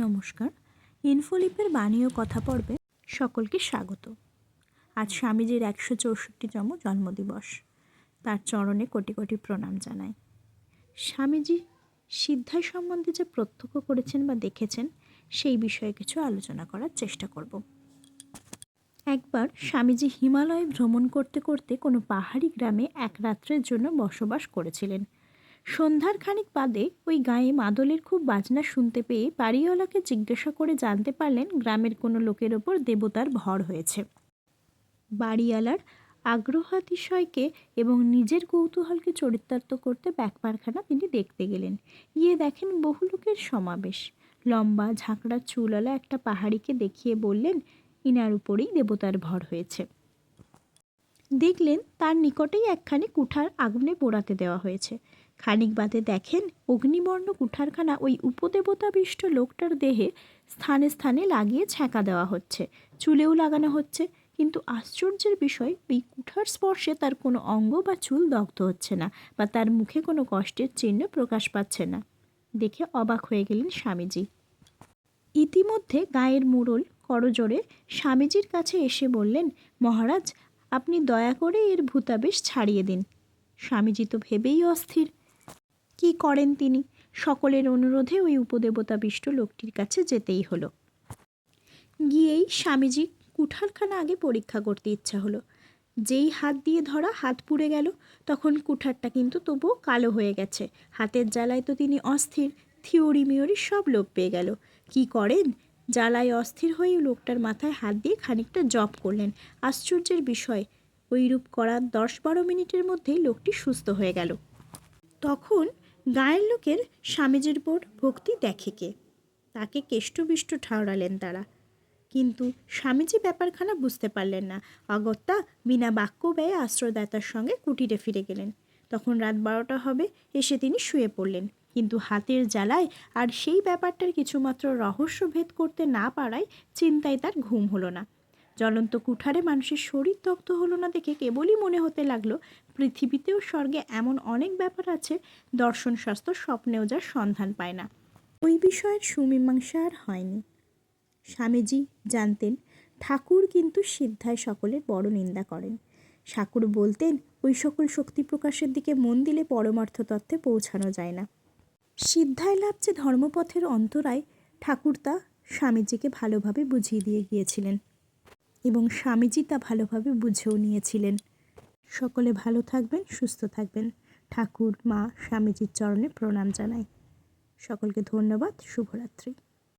নমস্কার। ইনফোলিপের বাণী ও কথা পর্বে সকলকে স্বাগত। আজ স্বামীজির 164তম জন্মদিবস। তার চরণে কোটি কোটি প্রণাম জানাই। স্বামীজি সিদ্ধাই সম্বন্ধে যে প্রত্যক্ষ করেছেন বা দেখেছেন সেই বিষয়ে কিছু আলোচনা করার চেষ্টা করব। একবার স্বামীজি হিমালয়ে ভ্রমণ করতে করতে কোনো পাহাড়ি গ্রামে এক রাত্রের জন্য বসবাস করেছিলেন। সন্ধ্যার খানিক বাদে ওই গায়ে মাদলের খুব বাজনা শুনতে পেয়ে বাড়িওয়ালাকে জিজ্ঞাসা করে জানতে পারলেন গ্রামের কোনো লোকের ওপর দেবতার ভর হয়েছে। বাড়িওয়ালার আগ্রহাতিশয়কে এবং নিজের কৌতূহলকে চরিতার্থ করতে ব্যাপারখানা তিনি দেখতে গেলেন। গিয়ে দেখেন বহু লোকের সমাবেশ। লম্বা ঝাঁকড়া চুলওয়ালা একটা পাহাড়িকে দেখিয়ে বললেন, ইনার উপরেই দেবতার ভর হয়েছে। দেখলেন তার নিকটেই একখানি কুঠার আগুনে পোড়াতে দেওয়া হয়েছে। খানিক বাদে দেখেন অগ্নিবর্ণ কুঠারখানা ওই উপদেবতাবিষ্ট লোকটার দেহে স্থানে স্থানে লাগিয়ে ছ্যাঁকা দেওয়া হচ্ছে, চুলেও লাগানো হচ্ছে। কিন্তু আশ্চর্যের বিষয়, ওই কুঠার স্পর্শে তার কোনো অঙ্গ বা চুল দগ্ধ হচ্ছে না, বা তার মুখে কোনো কষ্টের চিহ্ন প্রকাশ পাচ্ছে না। দেখে অবাক হয়ে গেলেন স্বামীজি। ইতিমধ্যে গায়ের মোড়ল করজোড়ে স্বামীজির কাছে এসে বললেন, মহারাজ, আপনি দয়া করে এর ভূতাবেশ ছাড়িয়ে দিন। স্বামীজি তো ভেবেই অস্থির। কি করেন তিনি? সকলের অনুরোধে ওই উপদেবতাবিষ্ট লোকটির কাছে যেতেই হলো। গিয়েই স্বামীজি কুঠারখানা আগে পরীক্ষা করতে ইচ্ছা হলো। যেই হাত দিয়ে ধরা, হাত পুড়ে গেল। তখন কুঠারটা কিন্তু তবুও কালো হয়ে গেছে। হাতের জ্বালায় তো তিনি অস্থির, থিওরি মিওরি সব লোপ পেয়ে গেল। কি করেন? জ্বালায় অস্থির হয়ে লোকটার মাথায় হাত দিয়ে খানিকটা জপ করলেন। আশ্চর্যের বিষয়, ওইরূপ করার 10-12 মিনিটের মধ্যেই লোকটি সুস্থ হয়ে গেল। তখন গায়ের লোকের স্বামীজির উপর ভক্তি দেখে কে? তাকে কেষ্টবিষ্ট ঠাওরালেন তারা। কিন্তু স্বামীজি ব্যাপারখানা বুঝতে পারলেন না। অগত্যা বিনা বাক্য ব্যয়ে আশ্রয়দাতার সঙ্গে কুটিরে ফিরে গেলেন। তখন রাত 12টা হবে। এসে তিনি শুয়ে পড়লেন। কিন্তু হাতের জ্বালায় আর সেই ব্যাপারটার কিছুমাত্র রহস্য ভেদ করতে না পারায় চিন্তায় তার ঘুম হলো না। জ্বলন্ত কুঠারে মানুষের শরীর দগ্ধ হলো না দেখে কেবলই মনে হতে লাগলো, পৃথিবীতেও স্বর্গে এমন অনেক ব্যাপার আছে দর্শন শাস্ত্র স্বপ্নেও যার সন্ধান পায় না। ওই বিষয়ের সুমীমাংসা আর হয়নি। স্বামীজি জানতেন ঠাকুর কিন্তু সিদ্ধায় সকলের বড় নিন্দা করেন। ঠাকুর বলতেন, ওই সকল শক্তি প্রকাশের দিকে মন দিলে পরমার্থ তত্ত্বে পৌঁছানো যায় না। সিদ্ধায় লাভ যে ধর্মপথের অন্তরায়, ঠাকুর তা স্বামীজিকে ভালোভাবে বুঝিয়ে দিয়ে গিয়েছিলেন এবং স্বামীজি তা ভালোভাবে বুঝেও নিয়েছিলেন। সকলে ভালো থাকবেন, সুস্থ থাকবেন। ঠাকুর, মা, স্বামীজির চরণে প্রণাম জানাই। সকলকে ধন্যবাদ। শুভরাত্রি।